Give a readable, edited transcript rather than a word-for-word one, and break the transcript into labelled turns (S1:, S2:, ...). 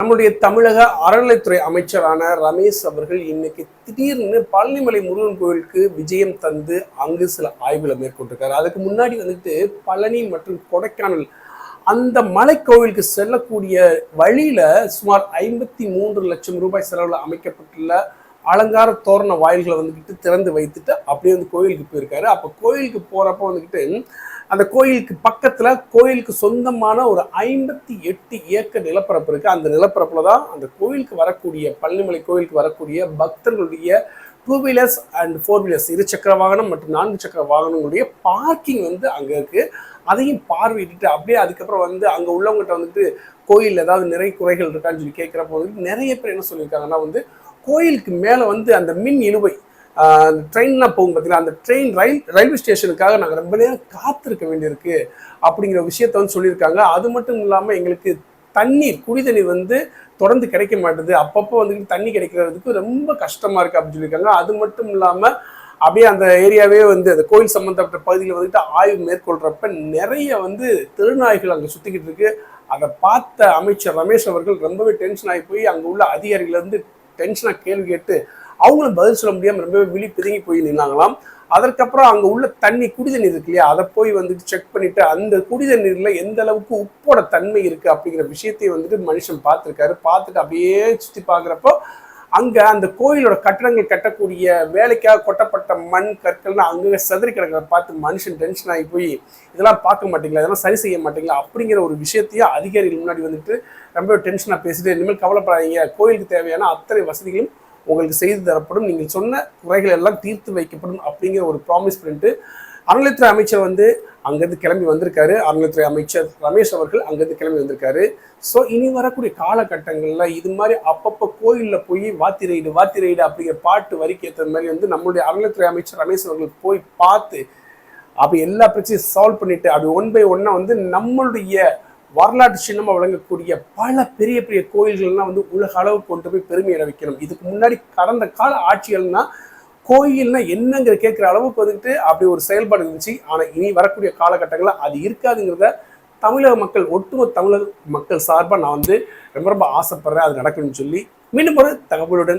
S1: நம்முடைய தமிழக அறநிலைத்துறை அமைச்சரான ரமேஷ் அவர்கள் இன்னைக்கு திடீர்னு பழனிமலை முருகன் கோவிலுக்கு விஜயம் தந்து அங்கு சில ஆய்வுகளை மேற்கொண்டிருக்காரு. அதுக்கு முன்னாடி வந்துட்டு பழனி மற்றும் கொடைக்கானல் அந்த மலை கோவிலுக்கு செல்லக்கூடிய வழியில சுமார் 53 லட்சம் ரூபாய் செலவில் அமைக்கப்பட்டுள்ள அலங்கார தோரண வாயில்களை வந்துக்கிட்டு திறந்து வைத்துட்டு அப்படியே வந்து கோயிலுக்கு போயிருக்காரு. அப்போ கோயிலுக்கு போறப்ப வந்துக்கிட்டு அந்த கோயிலுக்கு பக்கத்துல கோயிலுக்கு சொந்தமான ஒரு 58 ஏக்கர் நிலப்பரப்பு இருக்கு. அந்த நிலப்பரப்புல தான் அந்த கோயிலுக்கு வரக்கூடிய பழனிமலை கோயிலுக்கு வரக்கூடிய பக்தர்களுடைய 2 வீலர்ஸ் அண்ட் 4 வீலர்ஸ் இருசக்கர வாகனம் மற்றும் 4 சக்கர வாகனங்களுடைய பார்க்கிங் வந்து அங்க இருக்கு. அதையும் பார்வையிட்டு அப்படியே அதுக்கப்புறம் வந்து அங்க உள்ளவங்ககிட்ட வந்துட்டு கோயில் ஏதாவது நிறை குறைகள் இருக்கான்னு சொல்லி கேட்கிறப்ப வந்து நிறைய பேர் என்ன சொல்லியிருக்காங்கன்னா வந்து கோயிலுக்கு மேல வந்து அந்த மின் இழுவை ட்ரெயின்லாம் போகும் பார்த்தீங்கன்னா அந்த ட்ரெயின் ரயில்வே ஸ்டேஷனுக்காக நாங்கள் ரொம்ப நேரம் காத்திருக்க வேண்டியிருக்கு அப்படிங்கிற விஷயத்த வந்து சொல்லியிருக்காங்க. அது மட்டும் இல்லாமல் எங்களுக்கு குடி தண்ணீர் வந்து தொடர்ந்து கிடைக்க மாட்டேது, அப்பப்போ வந்துட்டு தண்ணி கிடைக்கிறதுக்கு ரொம்ப கஷ்டமா இருக்கு அப்படின்னு சொல்லியிருக்காங்க. அது மட்டும் இல்லாமல் அப்படியே அந்த ஏரியாவே வந்து அந்த கோயில் சம்பந்தப்பட்ட பகுதியில் வந்துட்டு ஆய்வு மேற்கொள்றப்ப நிறைய வந்து திருநாய்கள் அங்கே சுற்றிக்கிட்டு இருக்கு. அதை பார்த்த அமைச்சர் ரமேஷ் அவர்கள் ரொம்பவே டென்ஷன் ஆகி போய் அங்கே உள்ள அதிகாரிகளிருந்து டென்ஷனாக கேள்வி கேட்டு அவங்களும் பதில் சொல்ல முடியாமல் ரொம்பவே விழி பிதுங்கி போய் நின்னாங்களாம். அதற்கப்புறம் அங்கே உள்ள குடி தண்ணீர் இருக்கு இல்லையா, அதை போய் வந்துட்டு செக் பண்ணிட்டு அந்த குடி தண்ணீரில் எந்த அளவுக்கு உப்போட தன்மை இருக்கு அப்படிங்கிற விஷயத்தையும் வந்துட்டு மனுஷன் பார்த்துருக்காரு. பார்த்துட்டு அப்படியே சுற்றி பார்க்குறப்போ அங்கே அந்த கோயிலோட கட்டடங்கள் கட்டக்கூடிய வேலைக்காக கொட்டப்பட்ட மண் கற்கள்னு அங்கே சதுரி கிடக்கிறத பார்த்து மனுஷன் டென்ஷன் ஆகி போய் இதெல்லாம் பார்க்க மாட்டீங்களா, இதெல்லாம் சரி செய்ய மாட்டீங்களா அப்படிங்கிற ஒரு விஷயத்தையும் அதிகாரிகள் முன்னாடி வந்துட்டு ரொம்ப டென்ஷனாக பேசிட்டு இனிமேல் கவலைப்படாதீங்க, கோயிலுக்கு தேவையான அத்தனை வசதிகளும் உங்களுக்கு செய்து தரப்படும், நீங்கள் சொன்ன குறைகள் எல்லாம் தீர்த்து வைக்கப்படும் அப்படிங்கிற ஒரு ப்ராமிஸ் பண்ணிட்டு அறநிலைத்துறை அமைச்சர் வந்து அங்கேருந்து கிளம்பி வந்திருக்காரு. அறநிலைத்துறை அமைச்சர் ரமேஷ் அவர்கள் அங்கேருந்து கிளம்பி வந்திருக்காரு. ஸோ இனி வரக்கூடிய காலகட்டங்களில் இது மாதிரி அப்பப்போ கோயிலில் போய் வாத்தி ரைடு அப்படிங்கிற பாட்டு வரிக்கு ஏற்ற மாதிரி வந்து நம்மளுடைய அறநிலைத்துறை அமைச்சர் ரமேஷ் அவர்கள் போய் பார்த்து அப்படி எல்லா பிரச்சனையும் சால்வ் பண்ணிட்டு அப்படி 1 by 1 வந்து நம்மளுடைய வரலாற்று சின்னமாக வழங்கக்கூடிய பல பெரிய பெரிய கோயில்கள்லாம் வந்து உலக அளவுக்கு கொண்டு போய் பெருமையிட வைக்கணும். இதுக்கு முன்னாடி கடந்த கால ஆட்சிகள்னா கோயில்னா என்னங்கிற கேட்குற அளவுக்கு வந்துட்டு அப்படி ஒரு செயல்பாடு இருந்துச்சு. ஆனால் இனி வரக்கூடிய காலகட்டங்களில் அது இருக்காதுங்கிறத தமிழக மக்கள் ஒட்டுமொத்த தமிழக மக்கள் சார்பாக நான் வந்து ரொம்ப ரொம்ப ஆசைப்படுறேன் அது நடக்கணும்னு சொல்லி மீண்டும் ஒரு தகவலுடன்